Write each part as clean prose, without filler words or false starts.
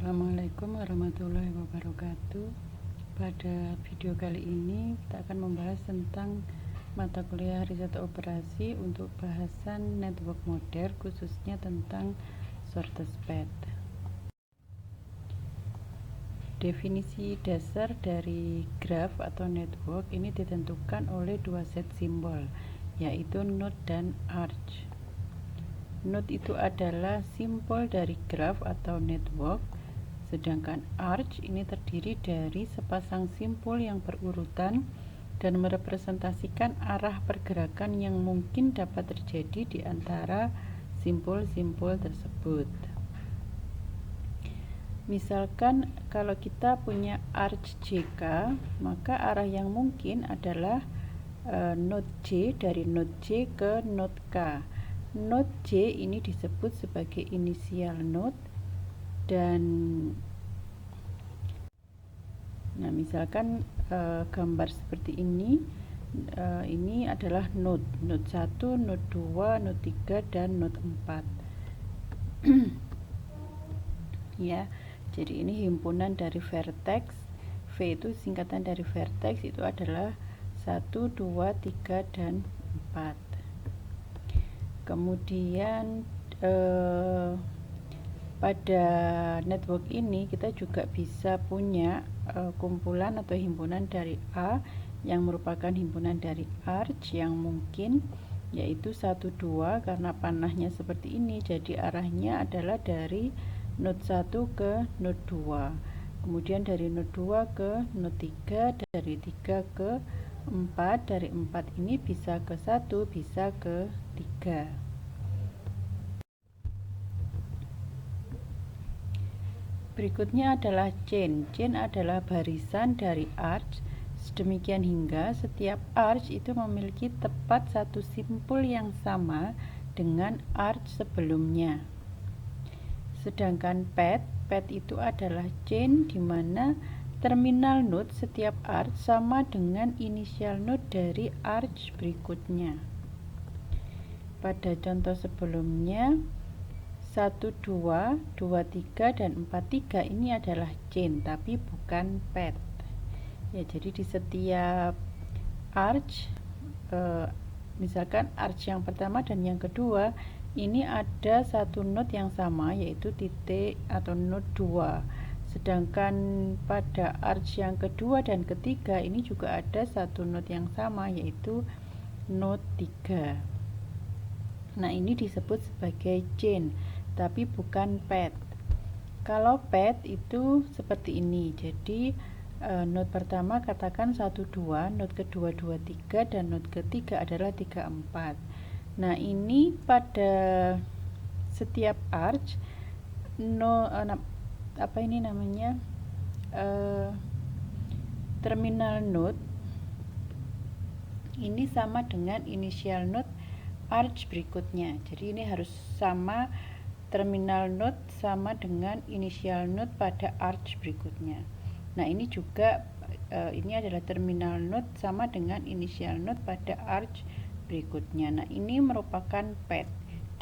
Assalamualaikum warahmatullahi wabarakatuh. Pada video kali ini kita akan membahas tentang mata kuliah riset operasi untuk bahasan network model, khususnya tentang shortest path. Definisi dasar dari graph atau network ini ditentukan oleh dua set simbol, yaitu node dan arch. Node itu adalah simbol dari graph atau network, sedangkan arch ini terdiri dari sepasang simpul yang berurutan dan merepresentasikan arah pergerakan yang mungkin dapat terjadi di antara simpul-simpul tersebut. Misalkan kalau kita punya arch JK, maka arah yang mungkin adalah node J dari node J ke node K. Node J ini disebut sebagai inisial node. Dan misalkan gambar seperti ini adalah node 1, node 2, node 3 dan node 4. Ya, jadi ini himpunan dari vertex. V itu singkatan dari vertex, itu adalah 1, 2, 3 dan 4. Kemudian pada network ini kita juga bisa punya kumpulan atau himpunan dari A yang merupakan himpunan dari arch yang mungkin, yaitu 1, 2, karena panahnya seperti ini jadi arahnya adalah dari node 1 ke node 2, kemudian dari node 2 ke node 3, dari 3 ke 4, dari 4 ini bisa ke 1, bisa ke 3. Berikutnya adalah chain. Chain adalah barisan dari arch, sedemikian hingga setiap arch itu memiliki tepat satu simpul yang sama dengan arch sebelumnya. Sedangkan path itu adalah chain di mana terminal node setiap arch sama dengan inisial node dari arch berikutnya. Pada contoh sebelumnya 1, 2, 2, 3, dan 4, 3 ini adalah chain tapi bukan path. Ya, jadi di setiap arch, misalkan arch yang pertama dan yang kedua, ini ada satu node yang sama, yaitu titik atau node 2. Sedangkan pada arch yang kedua dan ketiga ini juga ada satu node yang sama, yaitu node 3. Nah, ini disebut sebagai chain tapi bukan path. Kalau path itu seperti ini. Jadi node pertama katakan 1, 2, node kedua 2, 3, dan node ketiga adalah 3, 4. Nah, ini pada setiap arch terminal node ini sama dengan inisial node arch berikutnya. Jadi ini harus sama, terminal node sama dengan inisial node pada arch berikutnya. Nah, ini juga ini adalah terminal node sama dengan inisial node pada arch berikutnya. Nah, ini merupakan path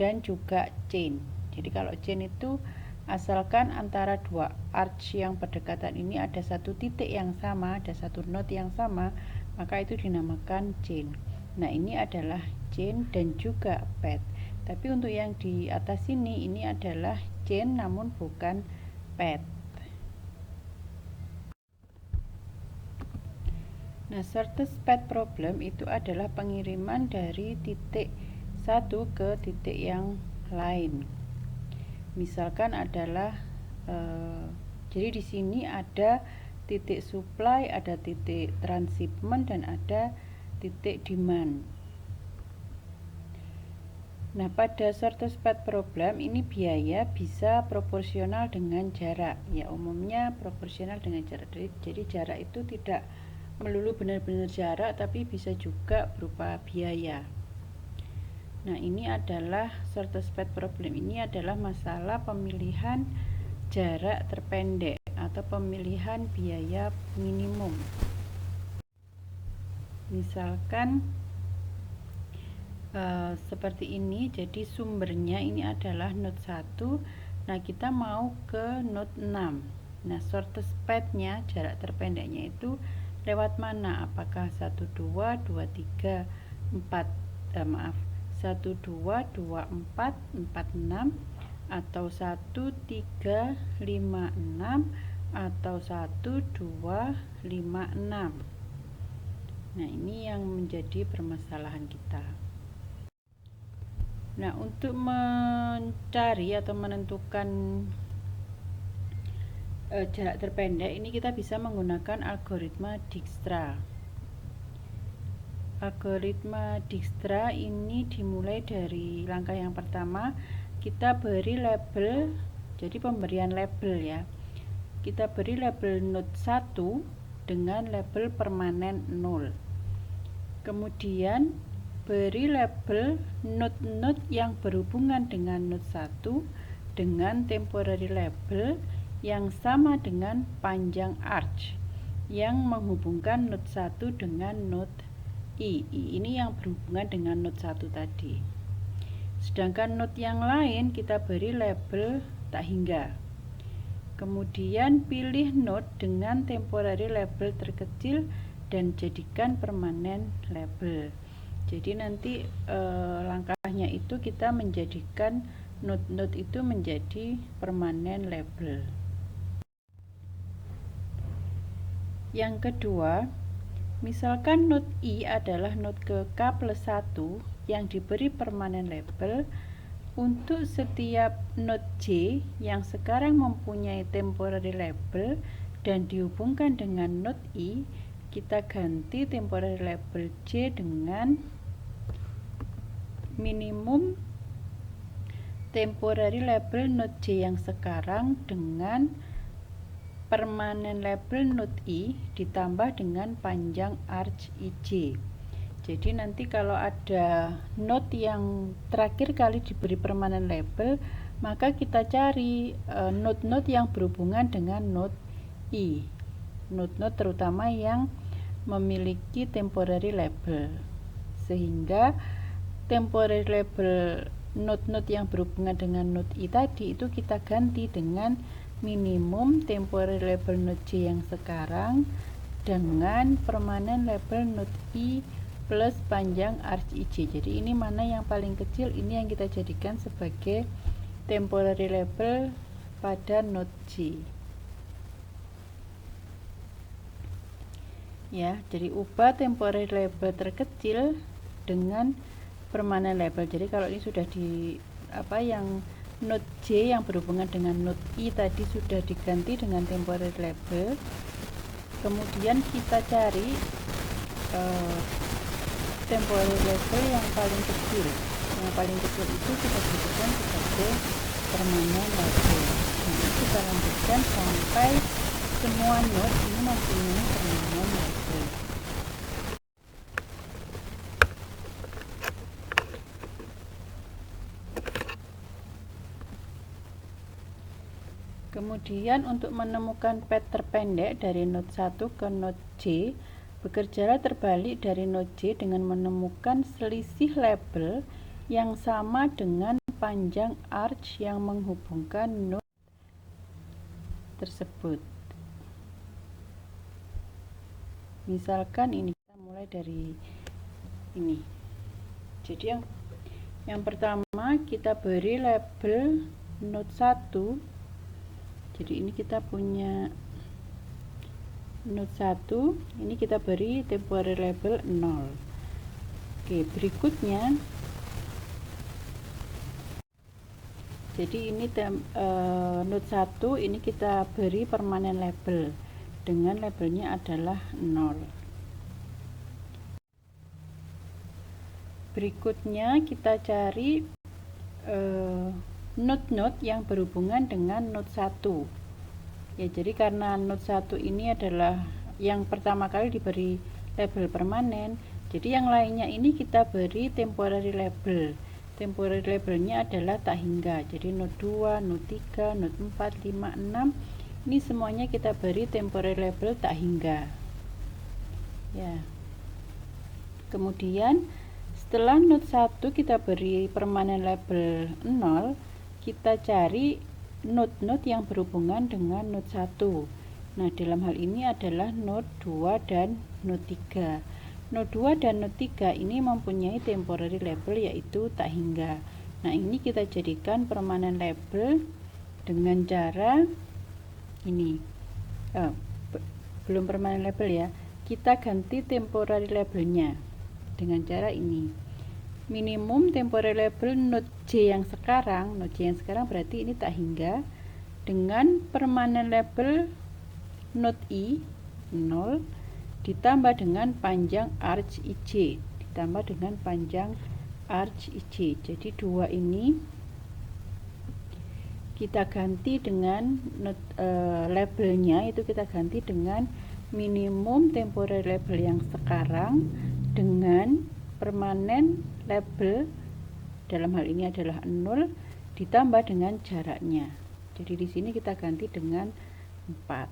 dan juga chain. Jadi kalau chain itu asalkan antara dua arch yang berdekatan ini ada satu titik yang sama, ada satu node yang sama, maka itu dinamakan chain. Nah, ini adalah chain dan juga path. Tapi untuk yang di atas ini adalah chain namun bukan path. Nah, shortest path problem itu adalah pengiriman dari titik satu ke titik yang lain. Misalkan adalah jadi di sini ada titik supply, ada titik transshipment, dan ada titik demand. Nah, pada shortest path problem ini biaya bisa proporsional dengan jarak. Ya, umumnya proporsional dengan jarak. Jadi jarak itu tidak melulu benar-benar jarak, tapi bisa juga berupa biaya. Nah, ini adalah shortest path problem. Ini adalah masalah pemilihan jarak terpendek atau pemilihan biaya minimum. Misalkan seperti ini, jadi sumbernya ini adalah node 1 Nah, kita mau ke note 6. Nah, shortest path-nya, jarak terpendeknya itu lewat mana? Apakah 1 2 2 3 4 1 2 2 4 4 6 atau 1 3 5 6 atau 1 2 5 6. Nah, ini yang menjadi permasalahan kita. Nah, untuk mencari atau menentukan jarak terpendek ini kita bisa menggunakan algoritma Dijkstra. Algoritma Dijkstra ini dimulai dari langkah yang pertama, kita beri label, jadi pemberian label ya. Kita beri label node 1 dengan label permanen 0. Kemudian beri label node-node yang berhubungan dengan node 1 dengan temporary label yang sama dengan panjang arch yang menghubungkan node 1 dengan node I. Ini yang berhubungan dengan node 1 tadi. Sedangkan node yang lain kita beri label tak hingga. Kemudian pilih node dengan temporary label terkecil dan jadikan permanen label. Jadi nanti langkahnya itu kita menjadikan node-node itu menjadi permanen label. Yang kedua, misalkan node I adalah node ke K plus 1 yang diberi permanen label. Untuk setiap node J yang sekarang mempunyai temporary label dan dihubungkan dengan node I, kita ganti temporary label J dengan minimum temporary label node J yang sekarang dengan permanen label node I ditambah dengan panjang arch IJ. Jadi nanti kalau ada node yang terakhir kali diberi permanen label, maka kita cari node-node yang berhubungan dengan node I. Node-node terutama yang memiliki temporary label. Sehingga temporary label node-node yang berhubungan dengan node I tadi itu kita ganti dengan minimum temporary label node J yang sekarang dengan permanen label node I plus panjang arch IJ. Jadi ini mana yang paling kecil, ini yang kita jadikan sebagai temporary label pada node J. Ya, jadi ubah temporary label terkecil dengan permanen label. Jadi kalau ini sudah di yang node J yang berhubungan dengan node I tadi sudah diganti dengan temporary label. Kemudian kita cari temporary label yang paling kecil. Yang paling kecil itu kita jadikan sebagai permanen label. Nah, kita lanjutkan sampai semua node ini mempunyai permanen label. Kemudian untuk menemukan path terpendek dari node 1 ke node J, bekerjalah terbalik dari node J dengan menemukan selisih label yang sama dengan panjang arch yang menghubungkan node tersebut. Misalkan ini kita mulai dari ini. Jadi yang pertama kita beri label node 1. Jadi ini kita punya node 1, ini kita beri temporary label 0. Oke, berikutnya jadi ini node 1 ini kita beri permanen label dengan labelnya adalah 0. Berikutnya kita cari node-node yang berhubungan dengan node 1. Ya, jadi karena node 1 ini adalah yang pertama kali diberi label permanen, jadi yang lainnya ini kita beri temporary label. Temporary labelnya adalah tak hingga. Jadi node 2, node 3, node 4, 5, 6 ini semuanya kita beri temporary label tak hingga. Ya. Kemudian setelah node 1 kita beri permanen label 0, kita cari node-node yang berhubungan dengan node 1. Nah, dalam hal ini adalah node 2 dan node 3. Node 2 dan node 3 ini mempunyai temporary label yaitu tak hingga. Nah, ini kita jadikan permanen label dengan cara ini. Belum permanen label ya. Kita ganti temporary labelnya dengan cara ini. Minimum temporary label node J yang sekarang, berarti ini tak hingga, dengan permanen label node I 0 ditambah dengan panjang arch IJ, jadi 2 ini kita ganti dengan labelnya, itu kita ganti dengan minimum temporary label yang sekarang dengan permanen label, dalam hal ini adalah 0 ditambah dengan jaraknya. Jadi di sini kita ganti dengan 4.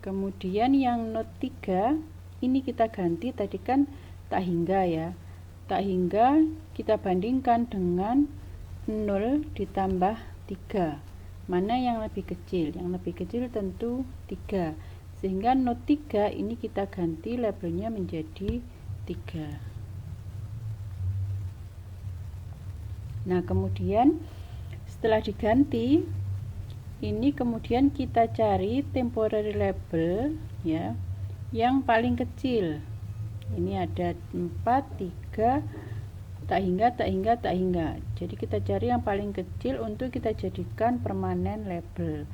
Kemudian yang node 3 ini kita ganti, tadi kan tak hingga ya. Tak hingga kita bandingkan dengan 0 ditambah 3. Mana yang lebih kecil? Yang lebih kecil tentu 3. Sehingga node 3 ini kita ganti labelnya menjadi 3. Nah, kemudian setelah diganti, ini kemudian kita cari temporary label ya yang paling kecil. Ini ada 4, 3, tak hingga. Jadi kita cari yang paling kecil untuk kita jadikan permanen label.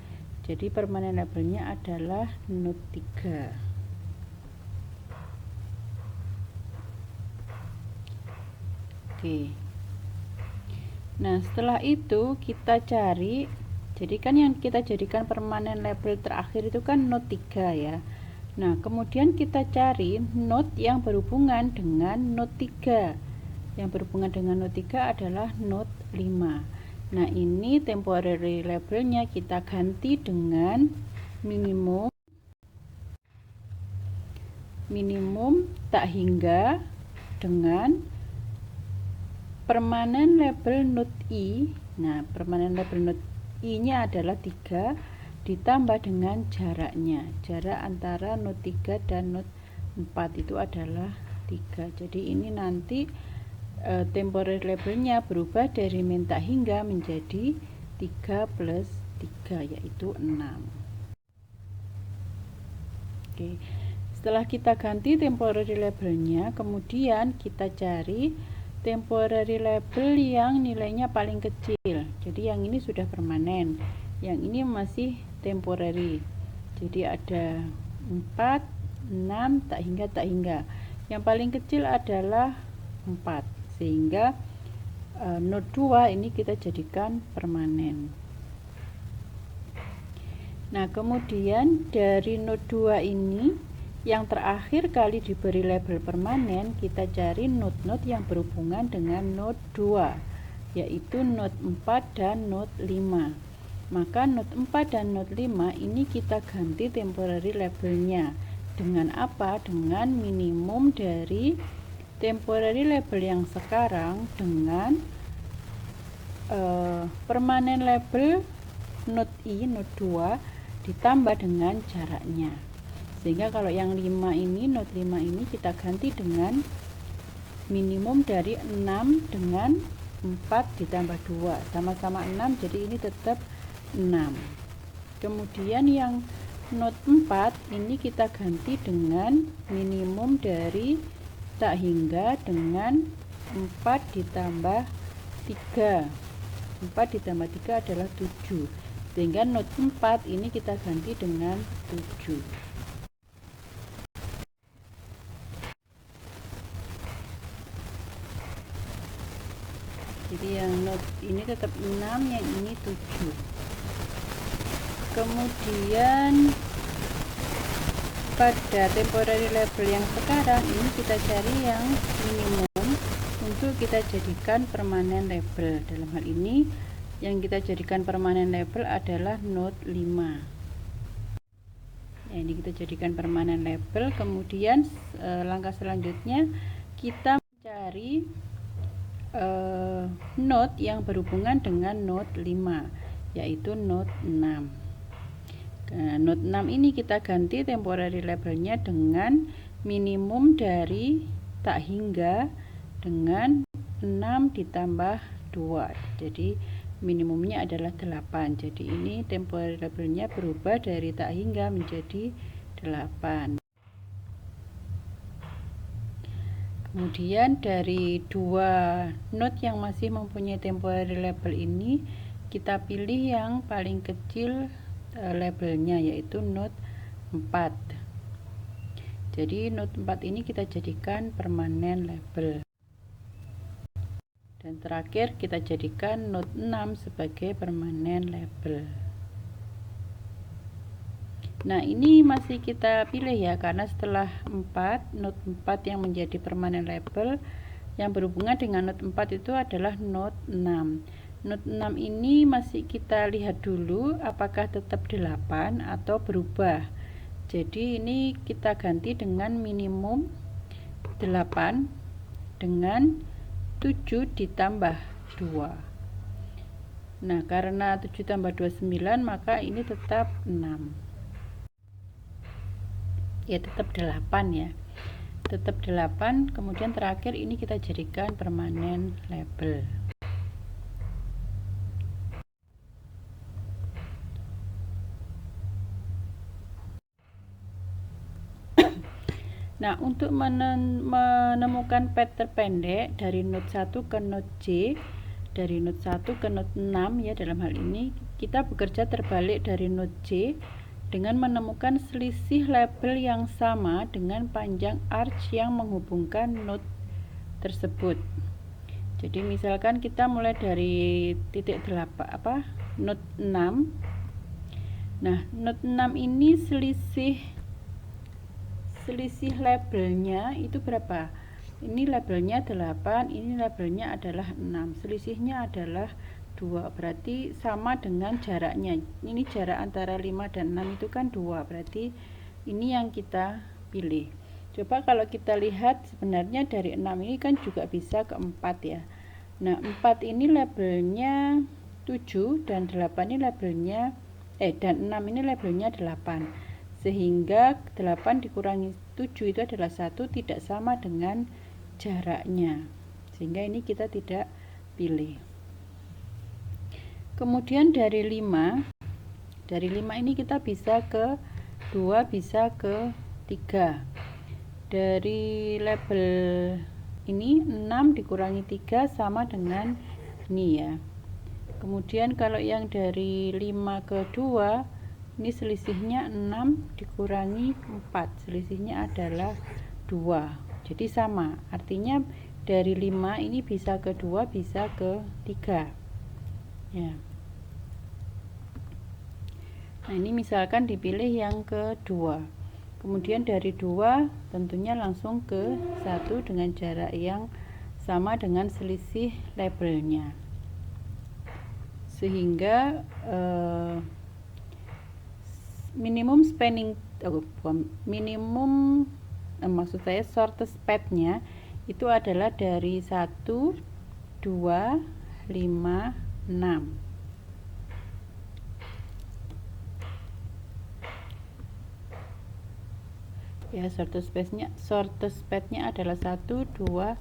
Jadi permanen labelnya adalah node 3. Oke. Nah, setelah itu kita cari, jadi kan yang kita jadikan permanen label terakhir itu kan node 3 ya. Nah, kemudian kita cari node yang berhubungan dengan node 3. Yang berhubungan dengan node 3 adalah node 5. Nah, ini temporary labelnya kita ganti dengan minimum tak hingga dengan permanen label node I. Nah, permanen label node I-nya adalah 3 ditambah dengan jaraknya. Jarak antara node 3 dan node 4 itu adalah 3. Jadi ini nanti temporary labelnya berubah dari min tak hingga menjadi 3 plus 3 yaitu 6. Oke. Setelah kita ganti temporary labelnya, kemudian kita cari temporary label yang nilainya paling kecil. Jadi yang ini sudah permanen, yang ini masih temporary. Jadi ada 4, 6, tak hingga. Yang paling kecil adalah 4, sehingga node 2 ini kita jadikan permanen. Nah, kemudian dari node 2 ini yang terakhir kali diberi label permanen, kita cari node-node yang berhubungan dengan node 2, yaitu node 4 dan node 5. Maka node 4 dan node 5 ini kita ganti temporary labelnya. Dengan apa? Dengan minimum dari temporary label yang sekarang dengan permanen label node I, node 2 ditambah dengan jaraknya. Sehingga kalau yang 5 ini, node 5 ini kita ganti dengan minimum dari 6 dengan 4 ditambah 2, sama-sama 6, jadi ini tetap 6. Kemudian yang node 4 ini kita ganti dengan minimum dari tak hingga dengan 4 ditambah 3. 4 ditambah 3 adalah 7. Sehingga node 4 ini kita ganti dengan 7. Jadi yang node ini tetap 6, yang ini 7. Kemudian pada temporary label yang sekarang ini kita cari yang minimum untuk kita jadikan permanen label. Dalam hal ini yang kita jadikan permanen label adalah node 5. Nah, ini kita jadikan permanen label. Kemudian langkah selanjutnya kita mencari note yang berhubungan dengan note 5, yaitu note 6. Nah, note 6 ini kita ganti temporary labelnya dengan minimum dari tak hingga dengan 6 ditambah 2. Jadi minimumnya adalah 8. Jadi ini temporary labelnya berubah dari tak hingga menjadi 8. Kemudian dari dua note yang masih mempunyai temporary label ini, kita pilih yang paling kecil labelnya, yaitu note 4. Jadi note 4 ini kita jadikan permanen label. Dan terakhir kita jadikan note 6 sebagai permanen label. Nah, ini masih kita pilih ya, karena setelah 4, note 4 yang menjadi permanen label yang berhubungan dengan note 4 itu adalah note 6. Note 6 ini masih kita lihat dulu apakah tetap 8 atau berubah. Jadi ini kita ganti dengan minimum 8 dengan 7 ditambah 2. Nah, karena 7 tambah 2 9, maka ini tetap 6. Ya, tetap 8 ya. Tetap 8, kemudian terakhir ini kita jadikan permanen label. Nah, untuk menemukan pad terpendek dari note 1 ke note J, dari note 1 ke note 6 ya, dalam hal ini kita bekerja terbalik dari note J dengan menemukan selisih label yang sama dengan panjang arch yang menghubungkan note tersebut. Jadi misalkan kita mulai dari titik 8 note 6. Nah, note 6 ini selisih labelnya itu berapa? Ini labelnya 8, ini labelnya adalah 6. Selisihnya adalah 2, berarti sama dengan jaraknya. Ini jarak antara 5 dan 6 itu kan 2, berarti ini yang kita pilih. Coba kalau kita lihat, sebenarnya dari 6 ini kan juga bisa ke 4 ya. Nah, 4 ini labelnya 7 dan 8 ini labelnya dan 6 ini labelnya 8. Sehingga 8 dikurangi 7 itu adalah 1, tidak sama dengan jaraknya. Sehingga ini kita tidak pilih. Kemudian dari 5 ini kita bisa ke 2, bisa ke 3. Dari label ini 6 dikurangi 3 sama dengan ini ya. Kemudian kalau yang dari 5 ke 2, ini selisihnya 6 dikurangi 4, selisihnya adalah 2. Jadi sama, artinya dari 5 ini bisa ke 2, bisa ke 3 ya. Nah, ini misalkan dipilih yang kedua. Kemudian dari 2 tentunya langsung ke 1 dengan jarak yang sama dengan selisih labelnya. Sehingga minimum spanning maksud saya shortest path-nya itu adalah dari 1, 2, 5, 6. Ya, shortest path-nya adalah 1, 2,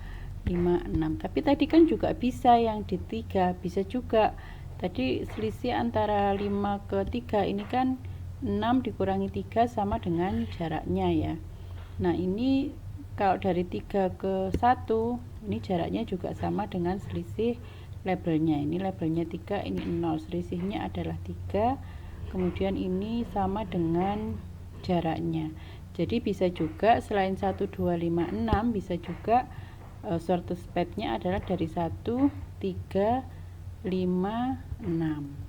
5, 6. Tapi tadi kan juga bisa yang di 3, bisa juga. Tadi selisih antara 5 ke 3 ini kan 6 dikurangi 3 sama dengan jaraknya ya. Nah, ini kalau dari 3 ke 1, ini jaraknya juga sama dengan selisih labelnya. Ini labelnya 3, ini 0, selisihnya adalah 3. Kemudian ini sama dengan jaraknya. Jadi bisa juga selain 1, 2, 5, 6, bisa juga shortest path-nya adalah dari 1, 3, 5, 6.